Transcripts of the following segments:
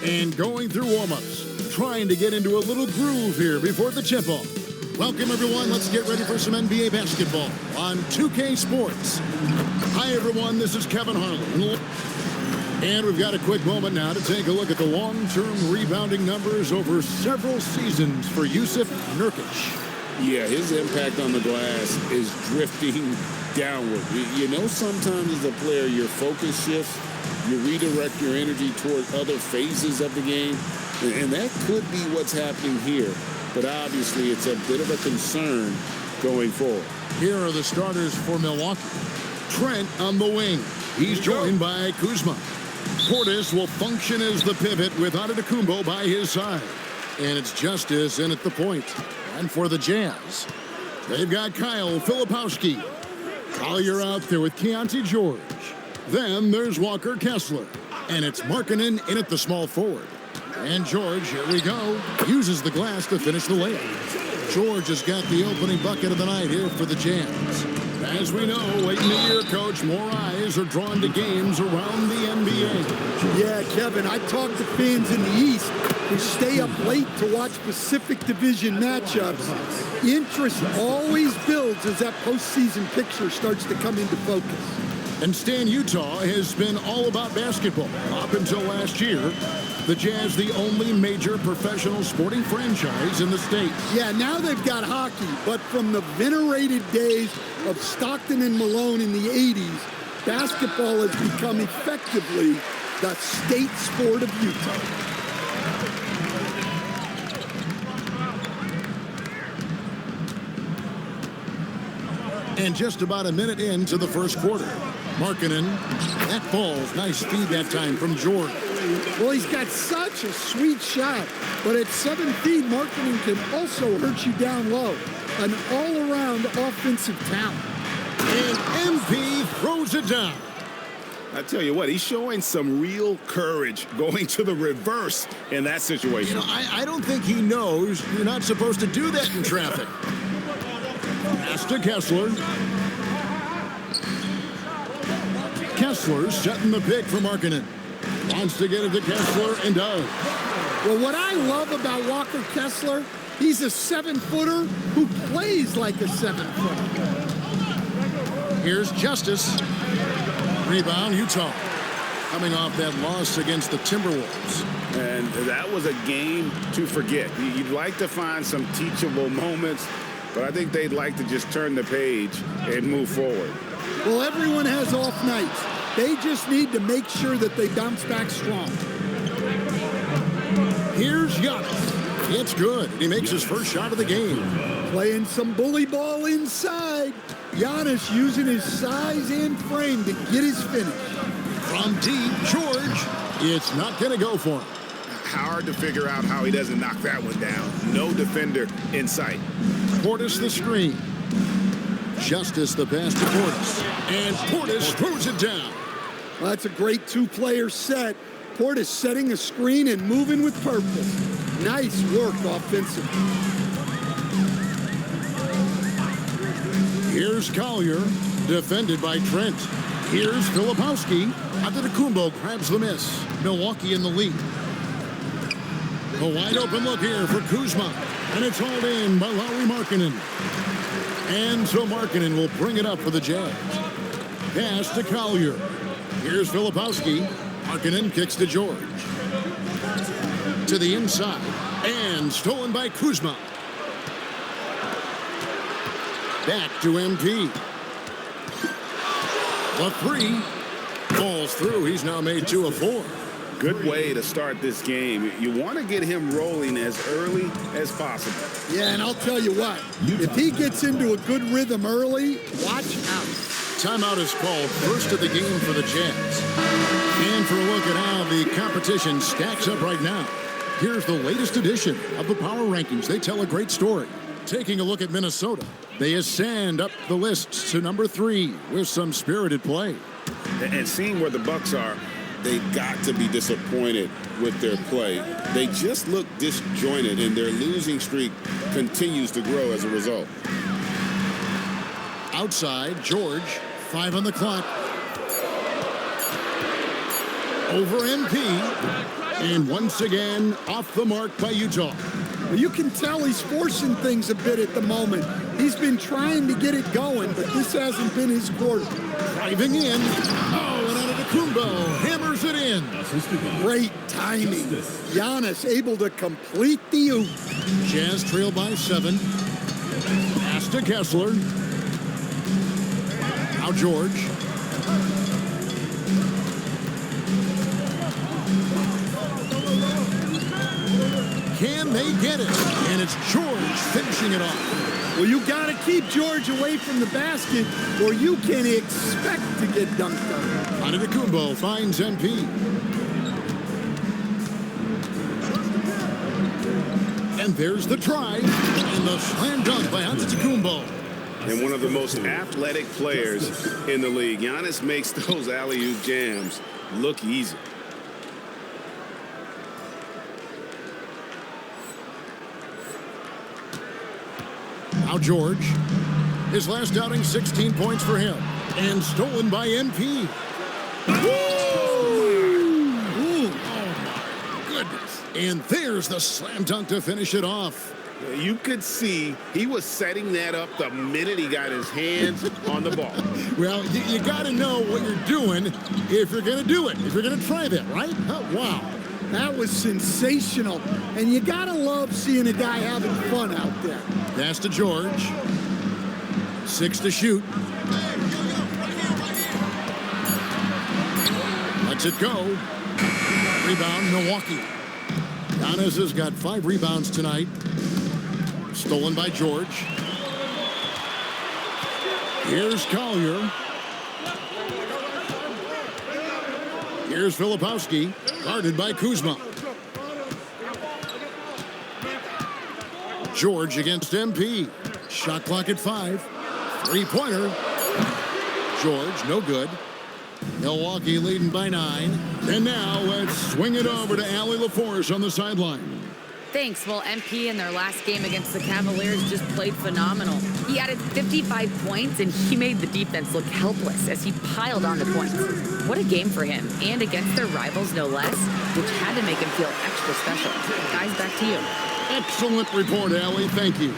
And going through warm-ups, trying to get into a little groove here before the tip-off. Welcome, everyone. Let's get ready for some NBA basketball on 2K Sports. Hi, everyone. This is Kevin Harlan. And we've got a quick moment now to take a look at the long-term rebounding numbers over several seasons for Jusuf Nurkic. Yeah, his impact on the glass is drifting downward. You know, sometimes as a player, your focus shifts. You redirect your energy toward other phases of the game. And that could be what's happening here. But obviously, it's a bit of a concern going forward. Here are the starters for Milwaukee. Trent on the wing. He's joined by Kuzma. Portis will function as the pivot with Antetokounmpo by his side. And it's Justice in at the point. And for the Jazz, they've got Kyle Filipowski. Collier out there with Keontae George. Then there's Walker Kessler. And it's Markkanen in at the small forward. And George, here we go, uses the glass to finish the layup. George has got the opening bucket of the night here for the Jazz. As we know, late in the year, Coach, more eyes are drawn to games around the NBA. Yeah, Kevin, I talk to fans in the East who stay up late to watch Pacific Division matchups. Interest always builds as that postseason picture starts to come into focus. And Stan, Utah has been all about basketball up until last year. The Jazz, the only major professional sporting franchise in the state. Yeah, now they've got hockey, but from the venerated days of Stockton and Malone in the 80s, basketball has become effectively the state sport of Utah. And just about a minute into the first quarter. Markkanen, that falls. Nice feed that time from George. Well, he's got such a sweet shot, but at 7 feet, Markkanen can also hurt you down low. An all-around offensive talent. And MP throws it down. I tell you what, he's showing some real courage going to the reverse in that situation. You know, I don't think he knows you're not supposed to do that in traffic. Pass to Kessler. Kessler setting the pick for Markkanen. Wants to get it to Kessler and does. Well, what I love about Walker Kessler, he's a 7-footer who plays like a 7-footer. Here's Justice. Rebound, Utah. Coming off that loss against the Timberwolves. And that was a game to forget. You'd like to find some teachable moments, but I think they'd like to just turn the page and move forward. Well, everyone has off nights. They just need to make sure that they bounce back strong. Here's Giannis. It's good. He makes his first shot of the game. Playing some bully ball inside. Giannis using his size and frame to get his finish. From deep, George. It's not going to go for him. Hard to figure out how he doesn't knock that one down. No defender in sight. Portis the screen. Justice the pass to Portis. And Portis throws it down. Well, that's a great two-player set. Portis setting a screen and moving with purpose. Nice work offensively. Here's Collier, defended by Trent. Here's Filipowski. Antetokounmpo grabs the miss. Milwaukee in the lead. A wide open look here for Kuzma. And it's hauled in by Lauri Markkanen. And so Markkanen will bring it up for the Jazz. Pass to Collier. Here's Filipowski. Markkanen kicks to George. To the inside. And stolen by Kuzma. Back to MP. The three falls through. He's now made 2 of 4. Good way to start this game. You want to get him rolling as early as possible. Yeah, and I'll tell you what, if he gets into a good rhythm early, watch out. Timeout is called, first of the game for the Jazz. And for a look at how the competition stacks up right now, here's the latest edition of the Power Rankings. They tell a great story. Taking a look at Minnesota, they ascend up the list to number 3 with some spirited play. And seeing where the Bucks are, they've got to be disappointed with their play. They just look disjointed, and their losing streak continues to grow as a result. Outside, George 5 on the clock. Over MP. And once again, off the mark by Utah. Well, you can tell he's forcing things a bit at the moment. He's been trying to get it going, but this hasn't been his quarter. Driving in. Oh, and Antetokounmpo hammers it in. Great timing. Giannis able to complete the oop. Jazz trail by 7. Pass to Kessler. Now George. Can they get it? And it's George finishing it off. Well, you got to keep George away from the basket, or you can expect to get dunked on. Antetokounmpo finds MP. And there's the try. And the slam dunk by Antetokounmpo. And one of the most athletic players in the league. Giannis makes those alley-oop jams look easy. Now George. His last outing, 16 points for him. And stolen by MP. Oh, my goodness. And there's the slam dunk to finish it off. You could see he was setting that up the minute he got his hands on the ball. Well, you got to know what you're doing if you're going to do it, if you're going to try that, right? Oh, wow. That was sensational. And you got to love seeing a guy having fun out there. Pass to George. 6 to shoot. Lets it go. Rebound, Milwaukee. Giannis has got 5 rebounds tonight. Stolen by George. Here's Collier. Here's Filipowski, guarded by Kuzma. George against MP. Shot clock at 5. Three-pointer. George, no good. Milwaukee leading by 9. And now let's swing it over to Allie LaForce on the sideline. Thanks. Well, MP in their last game against the Cavaliers just played phenomenal. He added 55 points, and he made the defense look helpless as he piled on the points. What a game for him, and against their rivals, no less, which had to make him feel extra special. Guys, back to you. Excellent report, Allie. Thank you.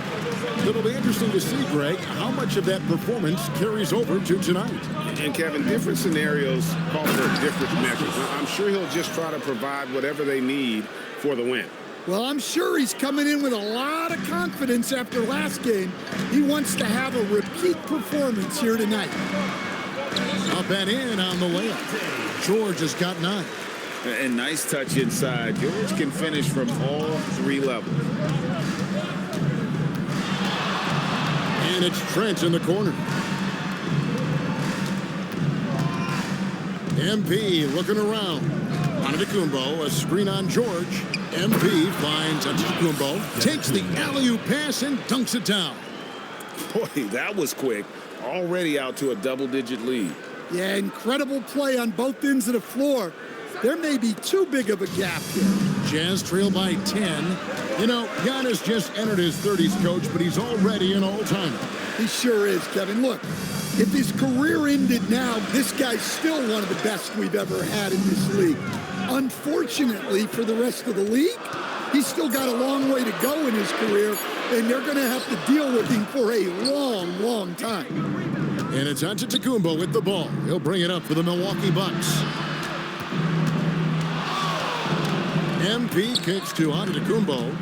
It'll be interesting to see, Greg, how much of that performance carries over to tonight. And, Kevin, different scenarios call for different measures. I'm sure he'll just try to provide whatever they need for the win. Well, I'm sure he's coming in with a lot of confidence after last game. He wants to have a repeat performance here tonight. Up and in on the layup. George has got 9. And nice touch inside. George can finish from all 3 levels. And it's Trent in the corner. MP looking around. Antetokounmpo, a screen on George. MP finds Antetokounmpo, takes the alley-oop pass and dunks it down. Boy, that was quick. Already out to a double-digit lead. Yeah, incredible play on both ends of the floor. There may be too big of a gap here. Jazz trail by 10. You know, Giannis just entered his 30s, Coach, but he's already an all-timer. He sure is, Kevin. Look, if his career ended now, this guy's still one of the best we've ever had in this league. Unfortunately for the rest of the league, he's still got a long way to go in his career, and they're going to have to deal with him for a long, long time. And it's Antetokounmpo with the ball. He'll bring it up for the Milwaukee Bucks. MP kicks to Antetokounmpo.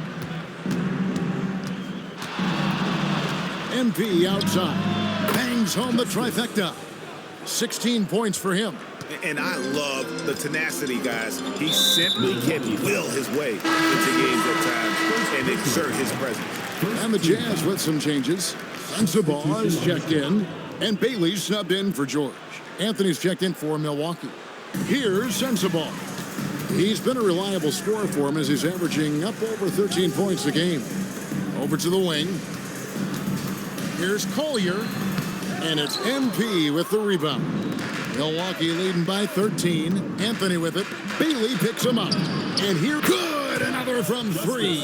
MP outside. Bangs home the trifecta. 16 points for him. And I love the tenacity, guys. He simply can will his way into games at times and exert his presence. And the Jazz with some changes. Sensabaugh is checked in. And Bailey's subbed in for George. Anthony's checked in for Milwaukee. Here's Sensabaugh. He's been a reliable scorer for him as he's averaging up over 13 points a game. Over to the wing. Here's Collier. And it's MP with the rebound. Milwaukee leading by 13. Anthony with it. Bailey picks him up. And here, good! Another from 3.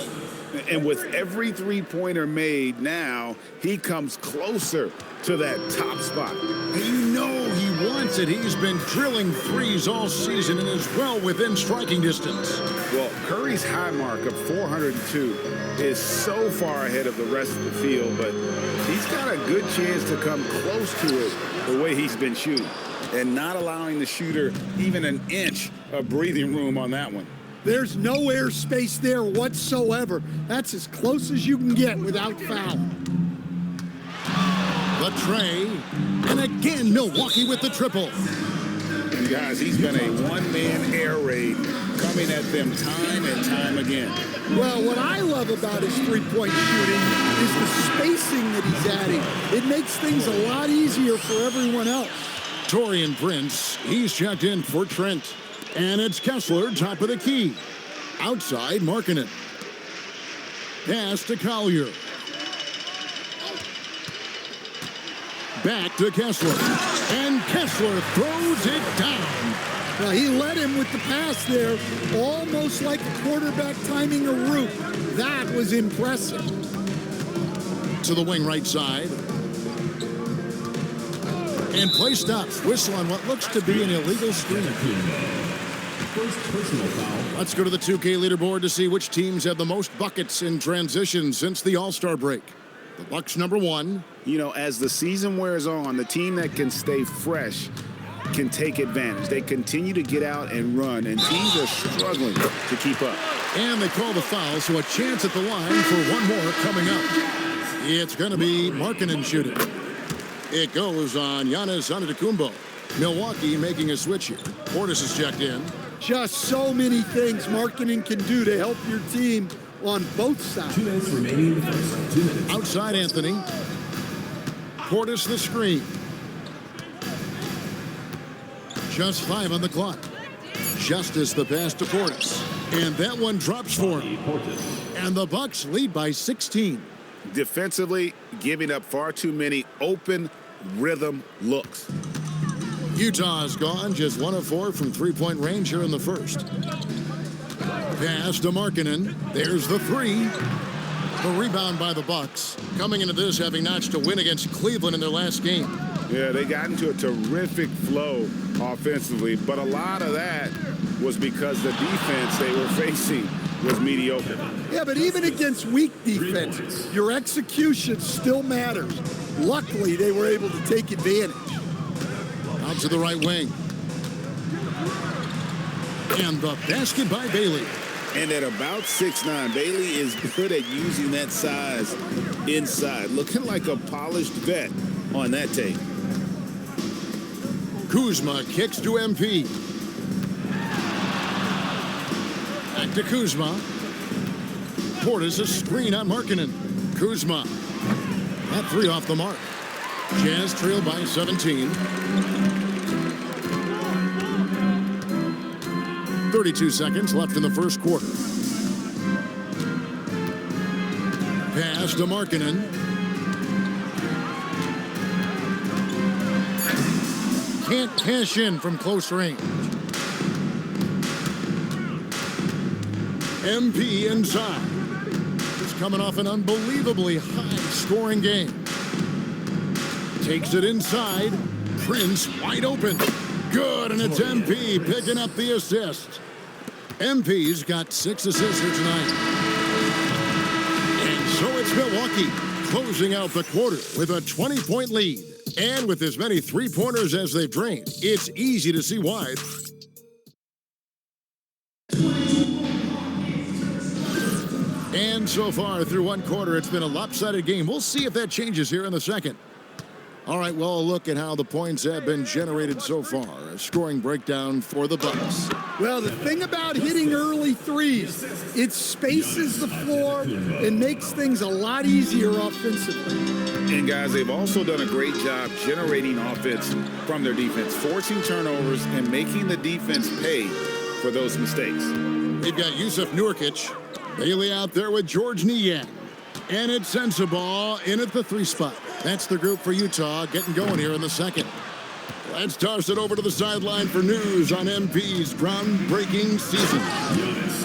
And with every three-pointer made now, he comes closer to that top spot. You know admits it. He's been drilling threes all season and is well within striking distance. Well, Curry's high mark of 402 is so far ahead of the rest of the field, but he's got a good chance to come close to it the way he's been shooting and not allowing the shooter even an inch of breathing room on that one. There's no airspace there whatsoever. That's as close as you can get without foul. The tray, and again Milwaukee with the triple. And guys, he's been a one-man air raid coming at them time and time again. Well, what I love about his three-point shooting is the spacing that he's adding. It makes things a lot easier for everyone else. Taurean Prince, he's checked in for Trent. And it's Kessler, top of the key. Outside, Markkanen. Pass to Collier. Back to Kessler. And Kessler throws it down. Now, he led him with the pass there, almost like a quarterback timing a route. That was impressive. To the wing right side. And play stops. Whistle on what looks to be an illegal screen. First personal foul. Let's go to the 2K leaderboard to see which teams have the most buckets in transition since the All-Star break. The Bucks #1. You know, as the season wears on, the team that can stay fresh can take advantage. They continue to get out and run, and teams are struggling to keep up. And they call the foul, so a chance at the line for one more coming up. It's going to be Markkanen shooting. It goes on Giannis Antetokounmpo. Milwaukee making a switch here. Portis is checked in. Just so many things Markkanen can do to help your team on both sides. 2 minutes remaining in the first. 2 minutes. Outside Anthony. Portis the screen. Just 5 on the clock. Justice the pass to Portis. And that one drops for him. And the Bucks lead by 16. Defensively, giving up far too many open rhythm looks. Utah's gone, just 1 of 4 from three-point range here in the first. Pass to Markkanen. There's the three. The rebound by the Bucks. Coming into this, having notched a win against Cleveland in their last game. Yeah, they got into a terrific flow offensively, but a lot of that was because the defense they were facing was mediocre. Yeah, but even against weak defenses, your execution still matters. Luckily, they were able to take advantage. Out to the right wing. And the basket by Bailey. And at about 6'9", Bailey is good at using that size inside. Looking like a polished vet on that tape. Kuzma kicks to MP. Back to Kuzma. Portis a screen on Markkanen. Kuzma. That three off the mark. Jazz trail by 17. 32 seconds left in the first quarter. Pass to Markkanen. Can't cash in from close range. MP inside. He's coming off an unbelievably high-scoring game. Takes it inside. Prince wide open. Good, and it's MP picking up the assist. MP's got 6 assists here tonight. And so it's Milwaukee closing out the quarter with a 20-point lead. And with as many three-pointers as they've drained, it's easy to see why. And so far through one quarter, it's been a lopsided game. We'll see if that changes here in the second. All right, well, a look at how the points have been generated so far. A scoring breakdown for the Bucks. Well, the thing about hitting early threes, it spaces the floor and makes things a lot easier offensively. And guys, they've also done a great job generating offense from their defense, forcing turnovers and making the defense pay for those mistakes. They've got Yusuf Nurkic, Bailey out there with George Niang. And it's Sensabaugh in at the 3 spot. That's the group for Utah getting going here in the second. Let's toss it over to the sideline for news on MP's groundbreaking season.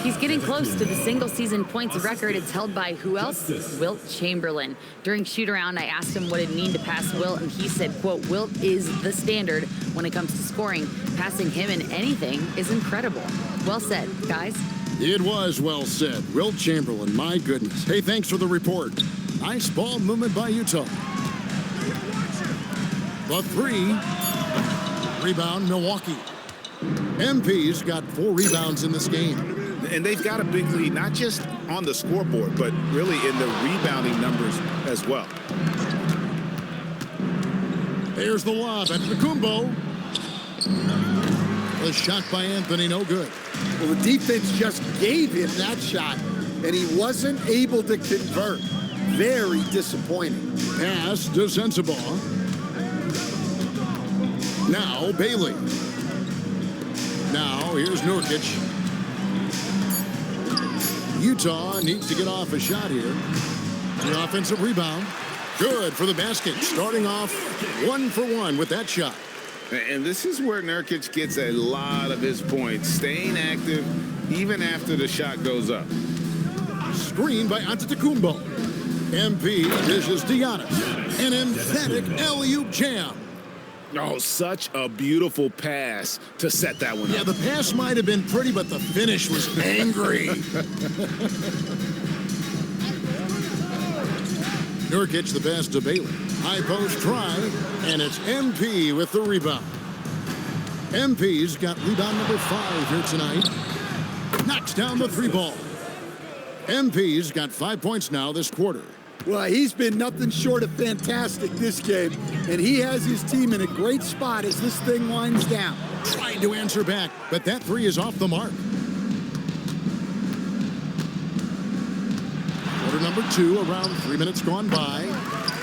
He's getting close to the single-season points record. It's held by who else? Wilt Chamberlain. During shoot-around, I asked him what it'd mean to pass Wilt, and he said, quote, Wilt is the standard when it comes to scoring. Passing him in anything is incredible. Well said, guys. It was well said. Wilt Chamberlain, my goodness. Hey, thanks for the report. Nice ball movement by Utah. The 3. Rebound, Milwaukee. MP's got 4 rebounds in this game. And they've got a big lead, not just on the scoreboard, but really in the rebounding numbers as well. There's the lob at Antetokounmpo. The shot by Anthony, no good. Well, the defense just gave him that shot, and he wasn't able to convert. Very disappointing. Pass to Sensabaugh. Now Bailey. Now here's Nurkic. Utah needs to get off a shot here. The offensive rebound. Good for the basket. Starting off 1 for 1 with that shot. And this is where Nurkic gets a lot of his points, staying active even after the shot goes up. Screen by Antetokounmpo. MP dishes to Giannis. An emphatic alley-oop jam. Oh, such a beautiful pass to set that one up. Yeah, the pass might have been pretty, but the finish was angry. Nurkic the pass to Bailey. High post try, and it's MP with the rebound. MP's got rebound number 5 here tonight. Knocks down the 3 ball. MP's got 5 points now this quarter. Well, he's been nothing short of fantastic this game, and he has his team in a great spot as this thing winds down. Trying to answer back, but that 3 is off the mark. Quarter number 2, around 3 minutes gone by.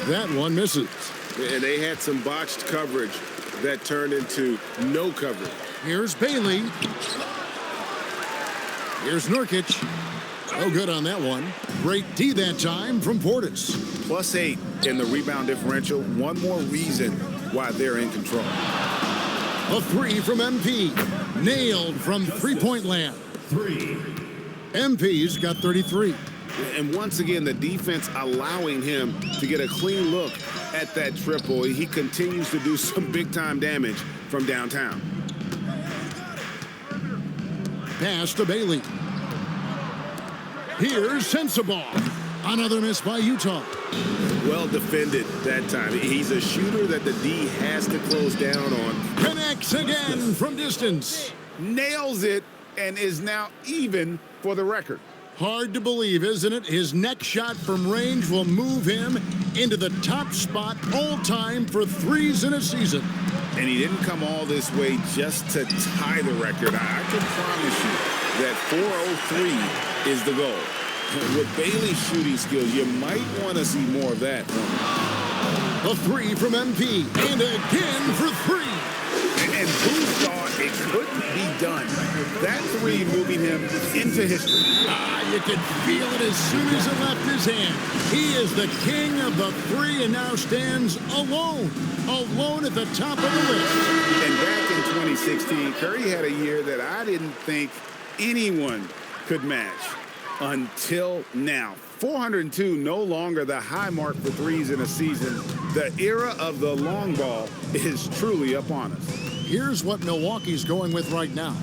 That one misses. And they had some botched coverage that turned into no coverage. Here's Bailey. Here's Nurkic. No good on that one. Great D that time from Portis. +8 in the rebound differential. One more reason why they're in control. A 3 from MP. Nailed from three-point land. 3. MP's got 33. And once again, the defense allowing him to get a clean look at that triple. He continues to do some big-time damage from downtown. Pass to Bailey. Here's Sensabaugh. Another miss by Utah. Well defended that time. He's a shooter that the D has to close down on. Connects again from distance. Nails it and is now even for the record. Hard to believe, isn't it? His next shot from range will move him into the top spot all time for 3s in a season. And he didn't come all this way just to tie the record. I can promise you that 403 is the goal. With Bailey's shooting skills, you might want to see more of that. A 3 from MP, and again for 3. And who thought it couldn't be done? That 3 moving him into history. You could feel it as soon as it left his hand. He is the king of the 3 and now stands alone at the top of the list. And back in 2016, Curry had a year that I didn't think anyone could match until now. 402, no longer the high mark for 3s in a season. The era of the long ball is truly upon us. Here's what Milwaukee's going with right now.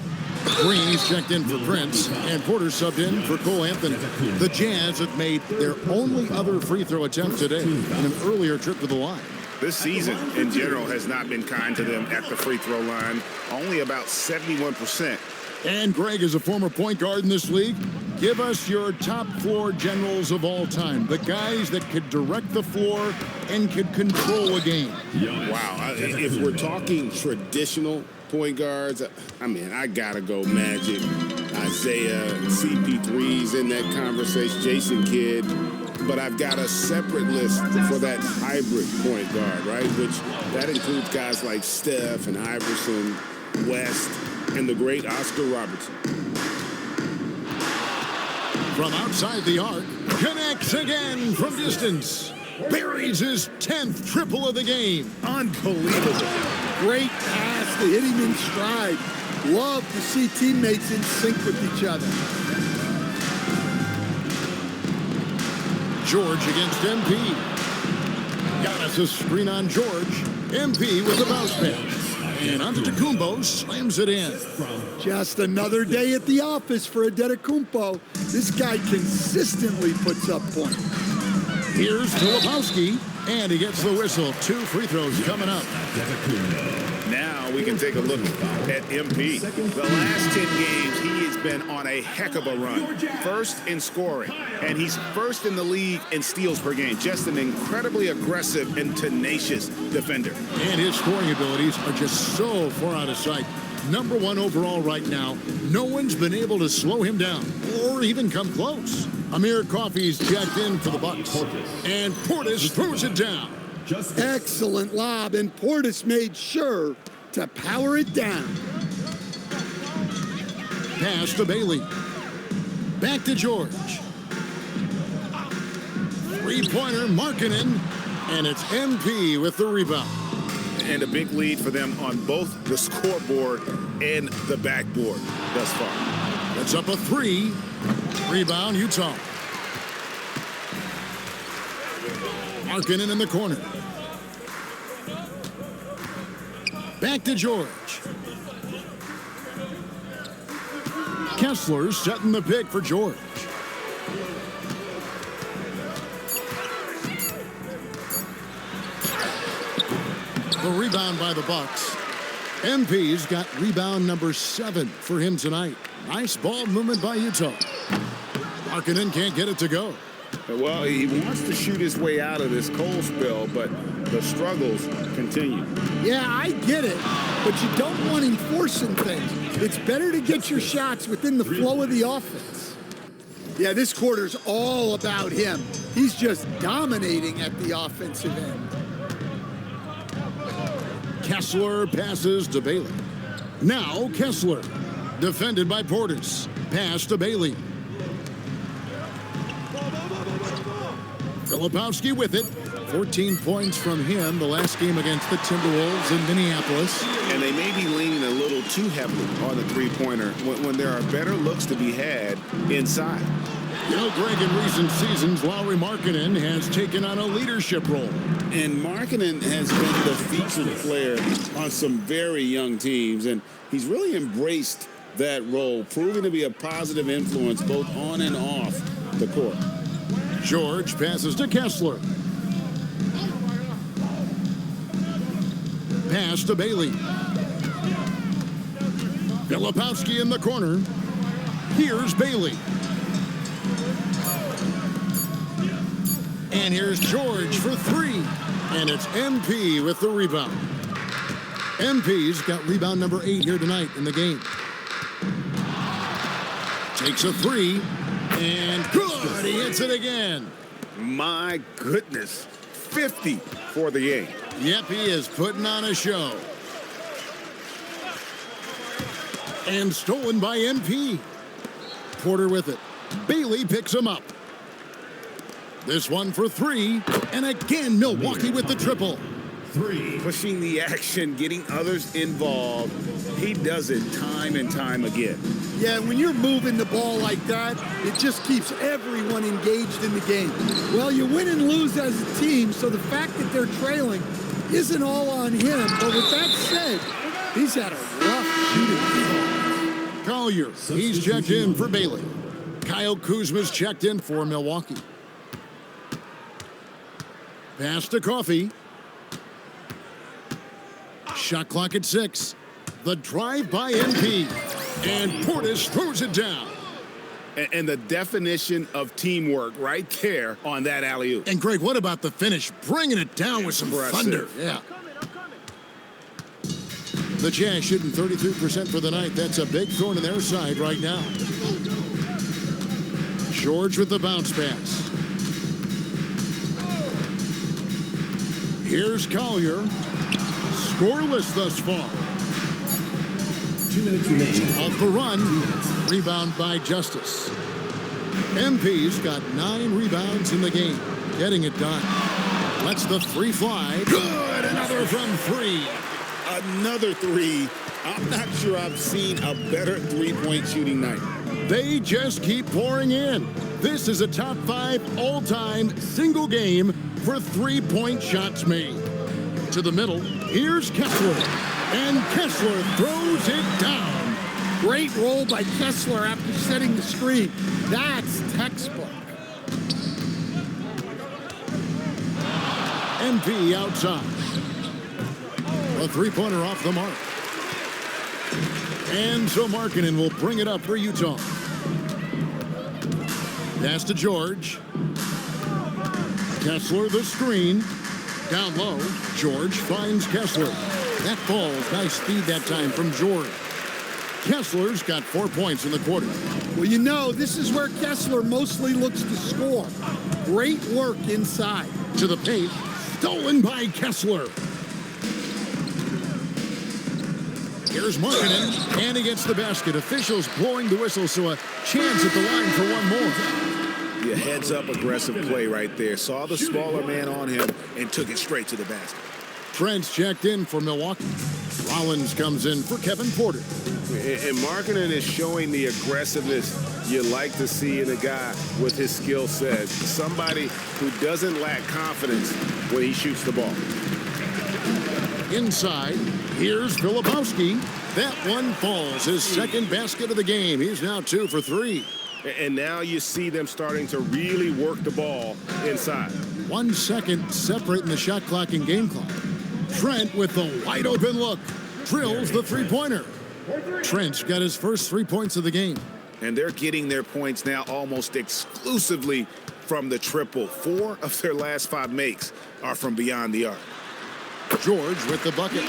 Green's checked in for Prince, and Porter subbed in for Cole Anthony. The Jazz have made their only other free throw attempt today in an earlier trip to the line. This season, in general, has not been kind to them at the free throw line. Only about 71%. And Greg is a former point guard in this league. Give us your top floor generals of all time. The guys that could direct the floor and could control a game. Wow. If we're talking traditional point guards, I mean, I got to go Magic, Isaiah, CP3's in that conversation, Jason Kidd. But I've got a separate list for that hybrid point guard, right? Which that includes guys like Steph and Iverson, West, and the great Oscar Robertson. From outside the arc, connects again from distance. Buries his 10th triple of the game. Unbelievable. Great pass to hit him in stride. Love to see teammates in sync with each other. George against MP. Giannis' screen on George. MP with the bounce pass. And Antetokounmpo slams it in. Just another day at the office for Antetokounmpo. This guy consistently puts up points. Here's Filipowski, and he gets the whistle. 2 free throws coming up. Now we can take a look at MP. The last 10 games, he has been on a heck of a run. First in scoring, and he's first in the league in steals per game. Just an incredibly aggressive and tenacious defender. And his scoring abilities are just so far out of sight. Number 1 overall right now. No one's been able to slow him down or even come close. Amir Coffey's checked in for the Bucks. And Portis throws it down. Excellent lob, and Portis made sure to power it down. Pass to Bailey. Back to George. Three-pointer Markkanen, and it's MP with the rebound. And a big lead for them on both the scoreboard and the backboard thus far. That's up a 3. Rebound, Utah. Markkanen in the corner. Back to George. Kessler setting the pick for George. The rebound by the Bucks. MP's got rebound number 7 for him tonight. Nice ball movement by Utah. Markkanen can't get it to go. Well, he wants to shoot his way out of this cold spell, but the struggles continue. Yeah, I get it, but you don't want him forcing things. It's better to get your shots within the flow of the offense. Yeah, this quarter's all about him. He's just dominating at the offensive end. Kessler passes to Bailey. Now Kessler, defended by Portis. Pass to Bailey. Filipowski with it. 14 points from him the last game against the Timberwolves in Minneapolis. And they may be leaning a little too heavily on the three-pointer when there are better looks to be had inside. You know, Greg, in recent seasons, Lauri Markkanen has taken on a leadership role. And Markkanen has been the featured player on some very young teams, and he's really embraced that role, proving to be a positive influence both on and off the court. George passes to Kessler. Pass to Bailey. Filipowski in the corner. Here's Bailey. And here's George for 3. And it's MP with the rebound. MP's got rebound number 8 here tonight in the game. Takes a 3. And good, he hits it again. My goodness, 50 for the game. Yep, he is putting on a show. And stolen by MP. Porter with it. Bailey picks him up. This one for 3. And again, Milwaukee with the triple. 3. Pushing the action, getting others involved. He does it time and time again. Yeah, when you're moving the ball like that, it just keeps everyone engaged in the game. Well, you win and lose as a team, so the fact that they're trailing isn't all on him. But with that said, he's had a rough shooting. Collier, he's checked in for Bailey. Kyle Kuzma's checked in for Milwaukee. Pass to Coffey. Shot clock at 6. The drive by MP. And Portis throws it down. And the definition of teamwork right there on that alley-oop. And Greg, what about the finish? Bringing it down with some thunder. Yeah. The Jazz shooting 33% for the night. That's a big thorn in their side right now. George with the bounce pass. Here's Collier. Scoreless thus far. 2 minutes remaining. Off the run. Rebound by Justice. MP's got 9 rebounds in the game. Getting it done. Lets the 3 fly. Good. Another from 3. Another 3. I'm not sure I've seen a better three-point shooting night. They just keep pouring in. this is a top 5 all-time single game for three-point shots made. To the middle, here's Kessler. And Kessler throws it down. Great roll by Kessler after setting the screen. That's textbook. MP outside. A three-pointer off the mark. And so Markkanen will bring it up for Utah. Pass to George. Kessler the screen. Down low, George finds Kessler. That falls. Nice speed that time from George. Kessler's got 4 points in the quarter. Well, you know, this is where Kessler mostly looks to score. Great work inside. To the paint. Stolen by Kessler. Here's Markkanen, and he gets the basket. Officials blowing the whistle, so a chance at the line for one more. Yeah, heads-up aggressive play right there. Saw the smaller man on him and took it straight to the basket. Trent's checked in for Milwaukee. Rollins comes in for Kevin Porter. And Markkanen is showing the aggressiveness you like to see in a guy with his skill set. Somebody who doesn't lack confidence when he shoots the ball. Inside, here's Filipowski. That one falls. His second basket of the game. He's now 2 for 3. And now you see them starting to really work the ball inside. 1 second separating the shot clock and game clock. Trent with the wide open look. Drills the three-pointer. Trent's got his first 3 points of the game. And they're getting their points now almost exclusively from the triple. 4 of their last 5 makes are from beyond the arc. George with the bucket.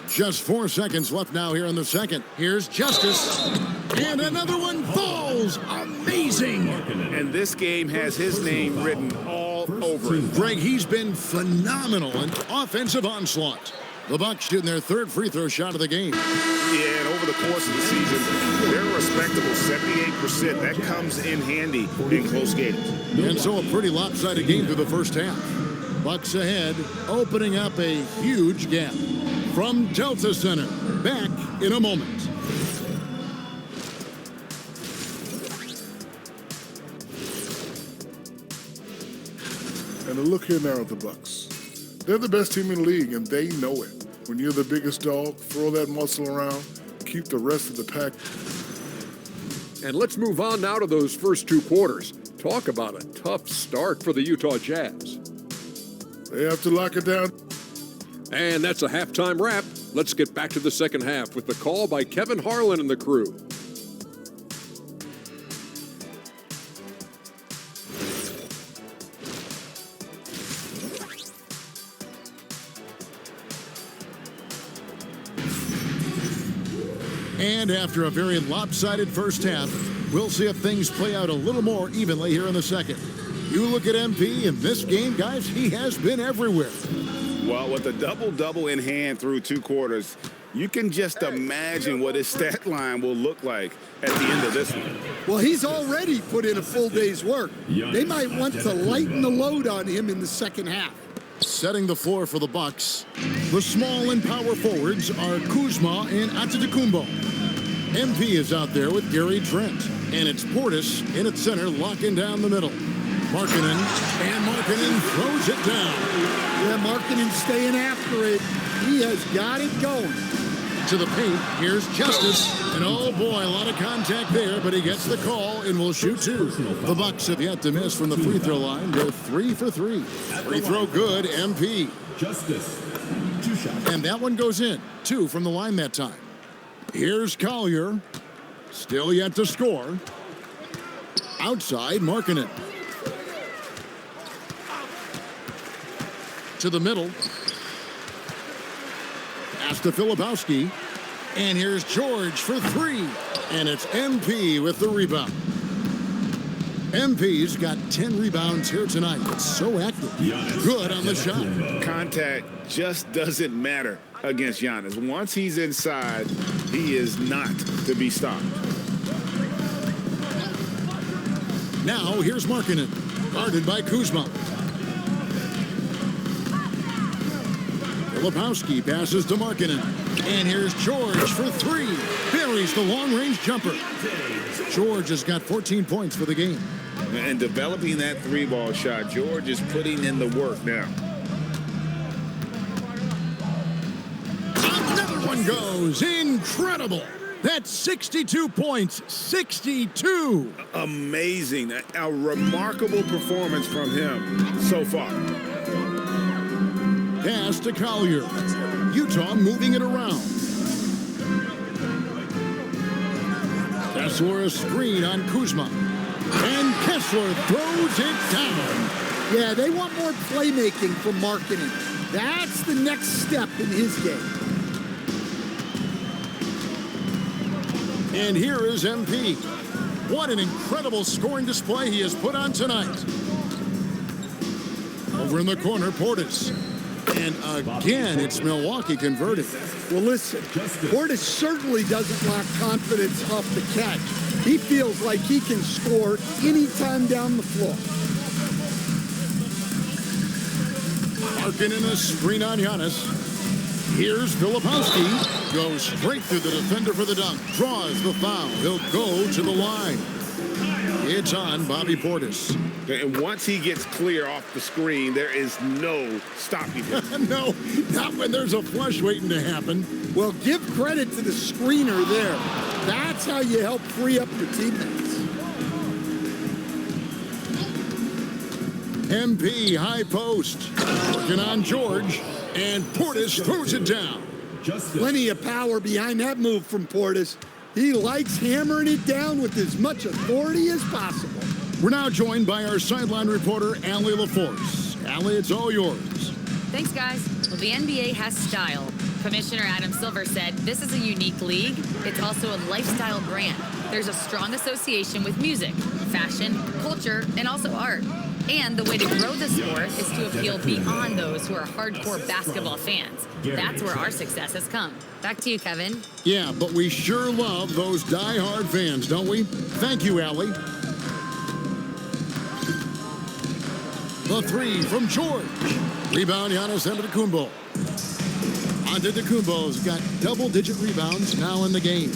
Just 4 seconds left now here in the second. Here's Justice. And another one falls. Amazing. And this game has his name written all over it. Greg, he's been phenomenal in offensive onslaught. The Bucks shooting their 3rd free throw shot of the game. Yeah, and over the course of the season, they're a respectable 78%. That comes in handy in close games. And so a pretty lopsided game through the first half. Bucks ahead, opening up a huge gap. From Delta Center, back in a moment. And look here now at the Bucks. They're the best team in the league, and they know it. When you're the biggest dog, throw that muscle around, keep the rest of the pack. And let's move on now to those first 2 quarters. Talk about a tough start for the Utah Jazz. They have to lock it down. And that's a halftime wrap. Let's get back to the second half with the call by Kevin Harlan and the crew. And after a very lopsided first half, we'll see if things play out a little more evenly here in the second. You look at MP in this game, guys, he has been everywhere. Well, with a double-double in hand through 2 quarters, you can just imagine what his stat line will look like at the end of this one. Well, he's already put in a full day's work. They might want to lighten the load on him in the second half. Setting the floor for the Bucks, the small and power forwards are Kuzma and Antetokounmpo. MP is out there with Gary Trent, and it's Portis in at center, locking down the middle. Markkanen, and Markkanen throws it down. Yeah, Markkanen staying after it. He has got it going. To the paint, here's Justice, and oh boy, a lot of contact there, but he gets the call and will shoot 2. The Bucks have yet to miss from the free throw line. They're 3 for 3. Free throw good, MP. Justice. 2 shots. And that one goes in. 2 from the line that time. Here's Collier. Still yet to score. Outside, Markkanen. To the middle. Pass to Filipowski. And here's George for 3. And it's MP with the rebound. MP's got 10 rebounds here tonight. It's so active. Good on the shot. Contact just doesn't matter against Giannis. Once he's inside, he is not to be stopped. Now here's Markkanen, guarded by Kuzma. Filipowski passes to Markkanen. And here's George for three. Buries the long-range jumper. George has got 14 points for the game. And developing that three-ball shot, George is putting in the work now. Another one goes. Incredible. That's 62 points. 62. Amazing. A remarkable performance from him so far. Pass to Collier. Utah moving it around. Kessler a screen on Kuzma. And Kessler throws it down. Yeah, they want more playmaking from Markkanen. That's the next step in his game. And here is MP. What an incredible scoring display he has put on tonight. Over in the corner, Portis. And again, it's Milwaukee converting. Well, listen, Portis certainly doesn't lack confidence off the catch. He feels like he can score anytime down the floor. Markkanen a screen on Giannis. Here's Filipowski. Goes straight through the defender for the dunk. Draws the foul. He'll go to the line. It's on Bobby Portis. And once he gets clear off the screen, there is no stopping him. No, not when there's a flush waiting to happen. Well, give credit to the screener there. That's how you help free up your teammates. MP high post. Working on George. And Portis throws it down. Plenty of power behind that move from Portis. He likes hammering it down with as much authority as possible. We're now joined by our sideline reporter, Allie LaForce. Allie, it's all yours. Thanks, guys. Well, the NBA has style. Commissioner Adam Silver said this is a unique league. It's also a lifestyle brand. There's a strong association with music, fashion, culture, and also art. And the way to grow the sport is to appeal beyond those who are hardcore basketball fans. That's where our success has come. Back to you, Kevin. Yeah, but we sure love those die-hard fans, don't we? Thank you, Allie. The three from George. Rebound, Giannis Antetokounmpo. Antetokounmpo's got double-digit rebounds now in the game.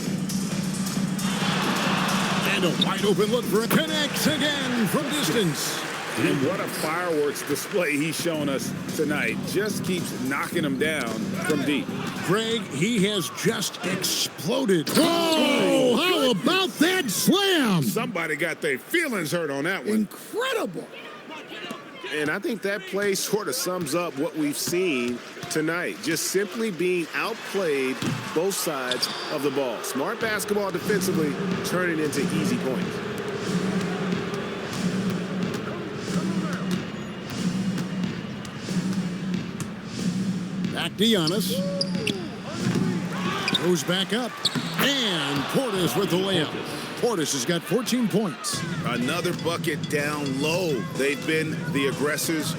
And a wide-open look for it. Connects again from distance. And what a fireworks display he's shown us tonight. Just keeps knocking them down from deep. Greg, he has just exploded. Oh, how about that slam? Somebody got their feelings hurt on that one. Incredible. And I think that play sort of sums up what we've seen tonight. Just simply being outplayed both sides of the ball. Smart basketball defensively, turning into easy points. Back to Giannis. Goes back up. And Portis with the layup. Portis has got 14 points. Another bucket down low. They've been the aggressors,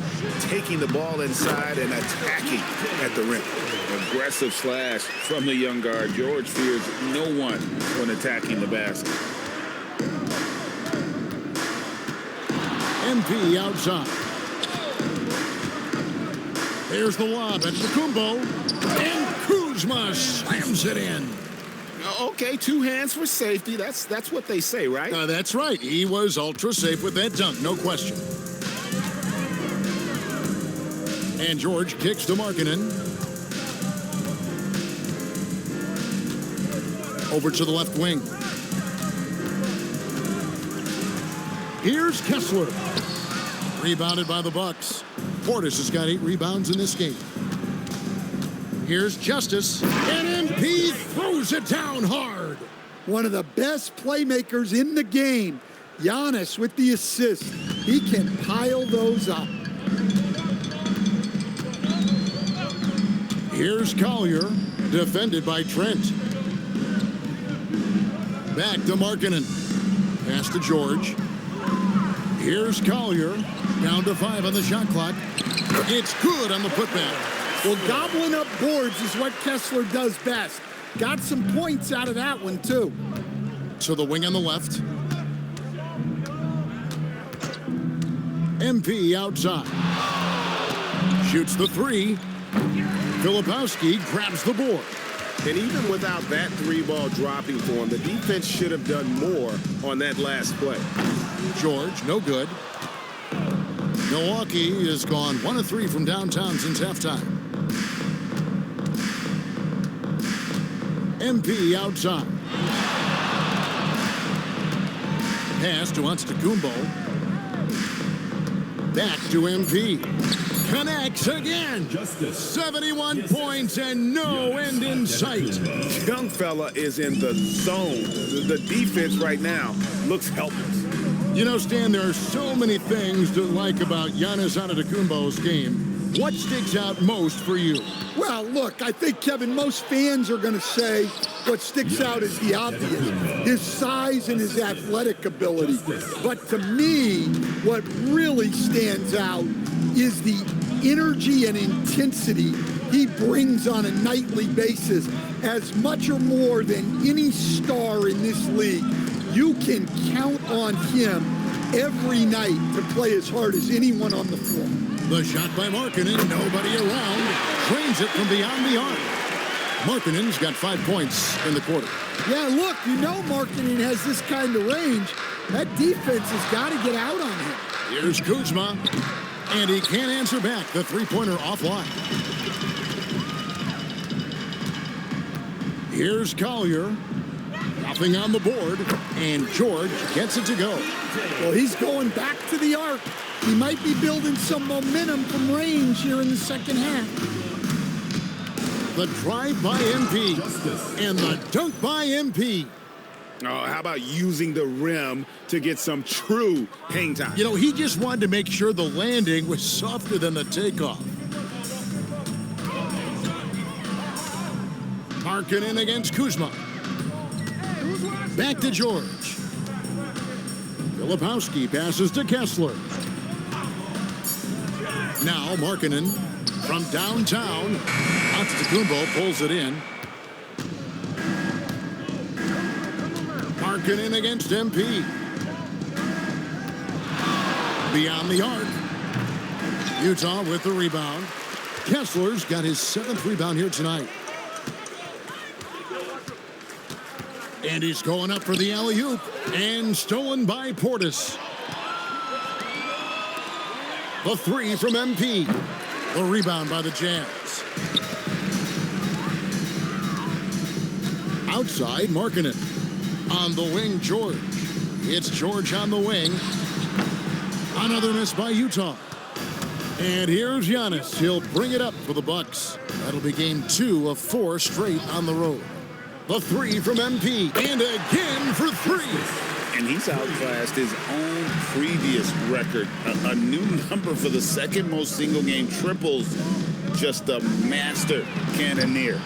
taking the ball inside and attacking at the rim. Aggressive slash from the young guard. George fears no one when attacking the basket. MP outside. There's the lob at Antetokounmpo. And Kuzma slams it in. Okay, two hands for safety. That's what they say, right? That's right. He was ultra safe with that dunk, no question. And George kicks to Markkanen. Over to the left wing. Here's Kessler. Rebounded by the Bucks. Portis has got 8 rebounds in this game. Here's Justice. And MP throws it down hard. One of the best playmakers in the game. Giannis with the assist. He can pile those up. Here's Collier. Defended by Trent. Back to Markkanen. Pass to George. Here's Collier. Down to 5 on the shot clock. It's good on the putback. Well, gobbling up boards is what Kessler does best. Got some points out of that one, too. To the wing on the left. MP outside. Shoots the 3. Filipowski grabs the board. And even without that 3-ball dropping for him, the defense should have done more on that last play. George, no good. Milwaukee has gone 1 of 3 from downtown since halftime. MP outside. Pass to Antetokounmpo. Back to MP. Connects again. 71 points and no end in sight. Young fella is in the zone. The defense right now looks helpless. You know, Stan, there are so many things to like about Giannis Antetokounmpo's game. What sticks out most for you? Well, look, I think, Kevin, most fans are going to say what sticks out is the obvious, his size and his athletic ability. But to me, what really stands out is the energy and intensity he brings on a nightly basis, as much or more than any star in this league. You can count on him every night to play as hard as anyone on the floor. The shot by Markkanen, nobody around, drains it from beyond the arc. Markkanen's got 5 points in the quarter. Yeah, look, you know Markkanen has this kind of range. That defense has got to get out on him. Here's Kuzma, and he can't answer back. The three-pointer offline. Here's Collier. Nothing on the board, and George gets it to go. Well, he's going back to the arc. He might be building some momentum from range here in the second half. The drive by MP, and the dunk by MP. Oh, how about using the rim to get some true hang time? You know, he just wanted to make sure the landing was softer than the takeoff. Markkanen against Kuzma. Back to George. Filipowski passes to Kessler. Now Markkanen from downtown. Antetokounmpo pulls it in. Markkanen against MP. Beyond the arc. Utah with the rebound. Kessler's got his 7th rebound here tonight. And he's going up for the alley-oop, and stolen by Portis. The 3 from MP. The rebound by the Jazz. Outside, Markkanen. On the wing, George. It's George on the wing. Another miss by Utah. And here's Giannis. He'll bring it up for the Bucks. That'll be game 2 of 4 straight on the road. The 3 from MP, and again for 3. And he's outclassed his own previous record. A new number for the second most single-game triples. Just a master cannoneer.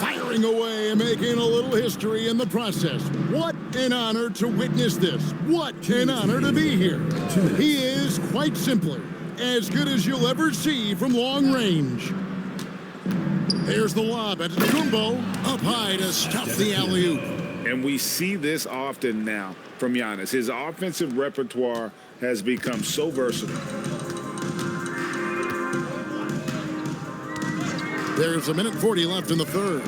Firing away and making a little history in the process. What an honor to witness this. What an honor to be here. He is, quite simply, as good as you'll ever see from long range. There's the lob at Kumbo, up high to stop the alley-oop. And we see this often now from Giannis. His offensive repertoire has become so versatile. There's 1:40 left in the third.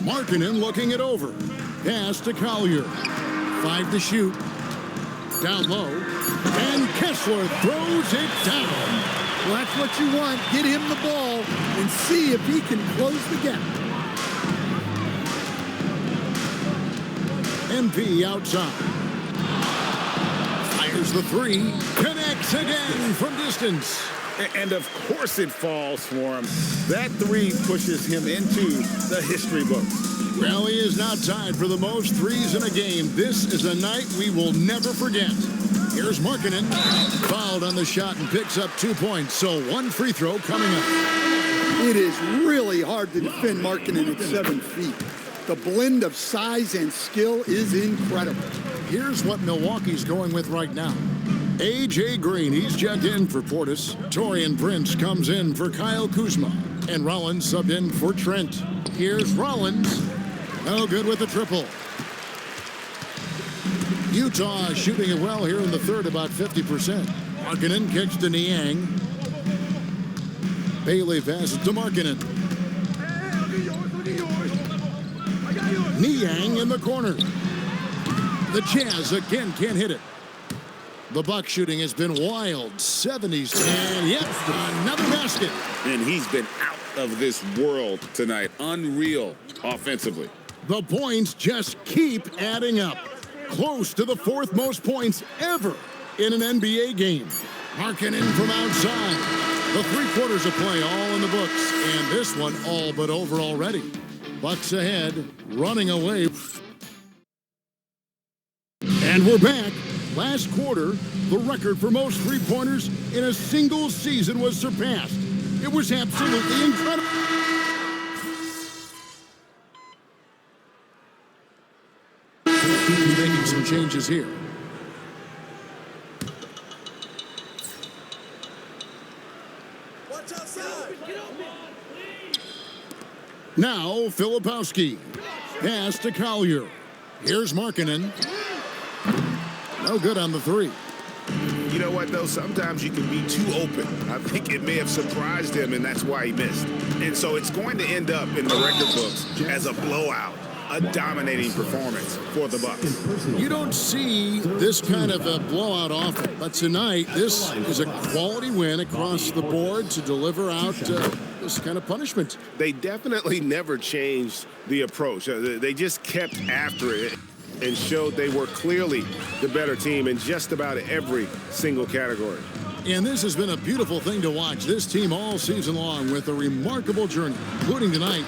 Markkanen looking it over. Pass to Collier. 5 to shoot. Down low. And Kessler throws it down. Well, that's what you want. Get him the ball and see if he can close the gap. MP outside. Fires the 3. Connects again from distance. And of course it falls for him. That 3 pushes him into the history books. Well, he is now tied for the most threes in a game. This is a night we will never forget. Here's Markkanen, fouled on the shot and picks up 2 points. So 1 free throw coming up. It is really hard to defend Markkanen at 7 feet. The blend of size and skill is incredible. Here's what Milwaukee's going with right now. A.J. Green, he's checked in for Portis. Torian Prince comes in for Kyle Kuzma. And Rollins subbed in for Trent. Here's Rollins. No good with the triple. Utah shooting it well here in the third, about 50%. Markkanen kicks to Niang. Bailey passes to Markkanen. Niang in the corner. The Jazz again can't hit it. The Buck shooting has been wild. 70s. And yep, another basket. And he's been out of this world tonight. Unreal offensively. The points just keep adding up. Close to the fourth most points ever in an NBA game. Markkanen from outside. The 3 quarters of play all in the books. And this one all but over already. Bucks ahead, running away. And we're back. Last quarter, the record for most three-pointers in a single season was surpassed. It was absolutely incredible. He's making some changes here. Now, Filipowski. Pass to Collier. Here's Markkanen. No good on the 3. You know what, though? Sometimes you can be too open. I think it may have surprised him, and that's why he missed. And so it's going to end up in the record books as a blowout, a dominating performance for the Bucks. You don't see this kind of a blowout often, but tonight, this is a quality win across the board to deliver out this kind of punishment. They definitely never changed the approach. They just kept after it and showed they were clearly the better team in just about every single category. And this has been a beautiful thing to watch. This team all season long with a remarkable journey, including tonight.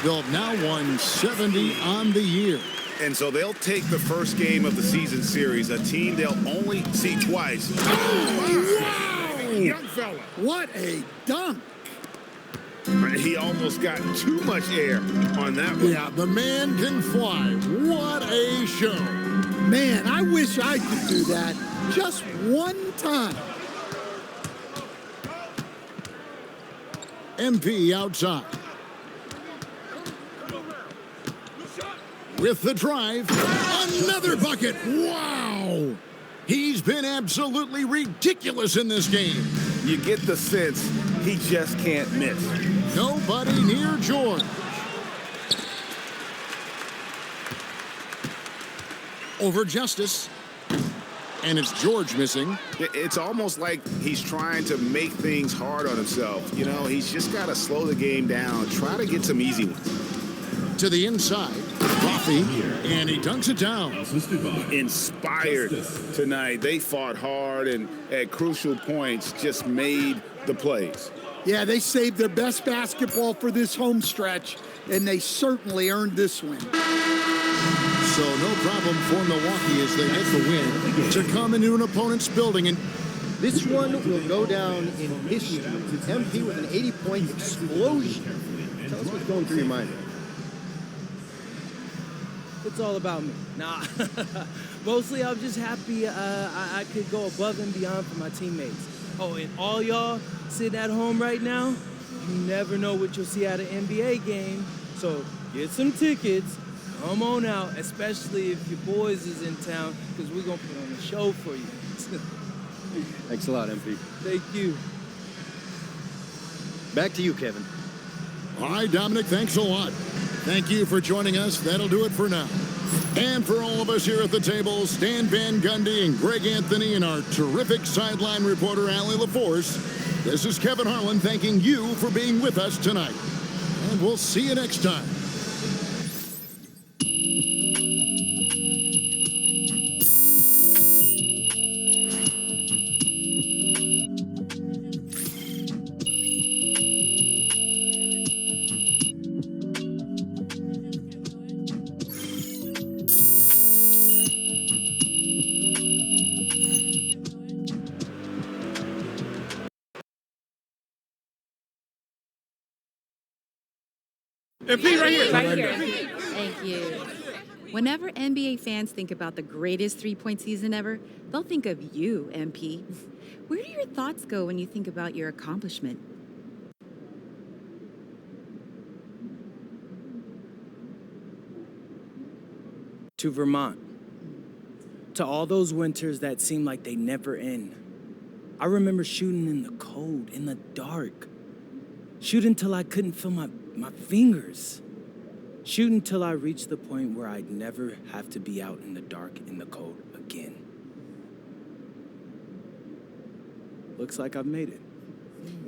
They'll have now won 70 on the year. And so they'll take the first game of the season series, a team they'll only see twice. Oh, wow! Young fella. What a dunk! He almost got too much air on that one. Yeah, the man can fly. What a show. Man, I wish I could do that just one time. MP outside. With the drive, another bucket. Wow! He's been absolutely ridiculous in this game. You get the sense he just can't miss. Nobody near George. Over Justice. And it's George missing. It's almost like he's trying to make things hard on himself. You know, he's just got to slow the game down, try to get some easy ones. To the inside, Coffee, and he dunks it down. Inspired tonight. They fought hard and at crucial points just made the plays. Yeah, they saved their best basketball for this home stretch, and they certainly earned this win. So no problem for Milwaukee as they get the win to come into an opponent's building. And this one will go down in history. MP with an 80-point explosion. Tell us what's going through your mind. It's all about me. Nah, mostly I'm just happy I could go above and beyond for my teammates. Oh, and all y'all sitting at home right now, you never know what you'll see at an NBA game. So get some tickets, come on out, especially if your boys is in town, because we're going to put on a show for you. Thanks a lot, MP. Thank you. Back to you, Kevin. All right, Dominic, thanks a lot. Thank you for joining us. That'll do it for now. And for all of us here at the table, Stan Van Gundy and Greg Anthony and our terrific sideline reporter, Allie LaForce, this is Kevin Harlan thanking you for being with us tonight. And we'll see you next time. MP right here. Right here. Thank you. Whenever NBA fans think about the greatest three-point season ever, they'll think of you, MP. Where do your thoughts go when you think about your accomplishment? To Vermont. To all those winters that seem like they never end. I remember shooting in the cold, in the dark. Shooting till I couldn't feel my fingers. Shooting till I reached the point where I'd never have to be out in the dark, in the cold again. Looks like I've made it.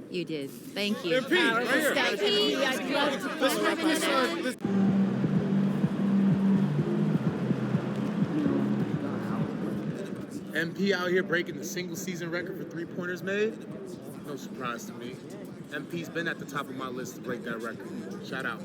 You did. Thank you. MP, right here. MP, I'd love to play with you. MP out here breaking the single season record for three-pointers made. No surprise to me. MP's been at the top of my list to break that record. Shout out.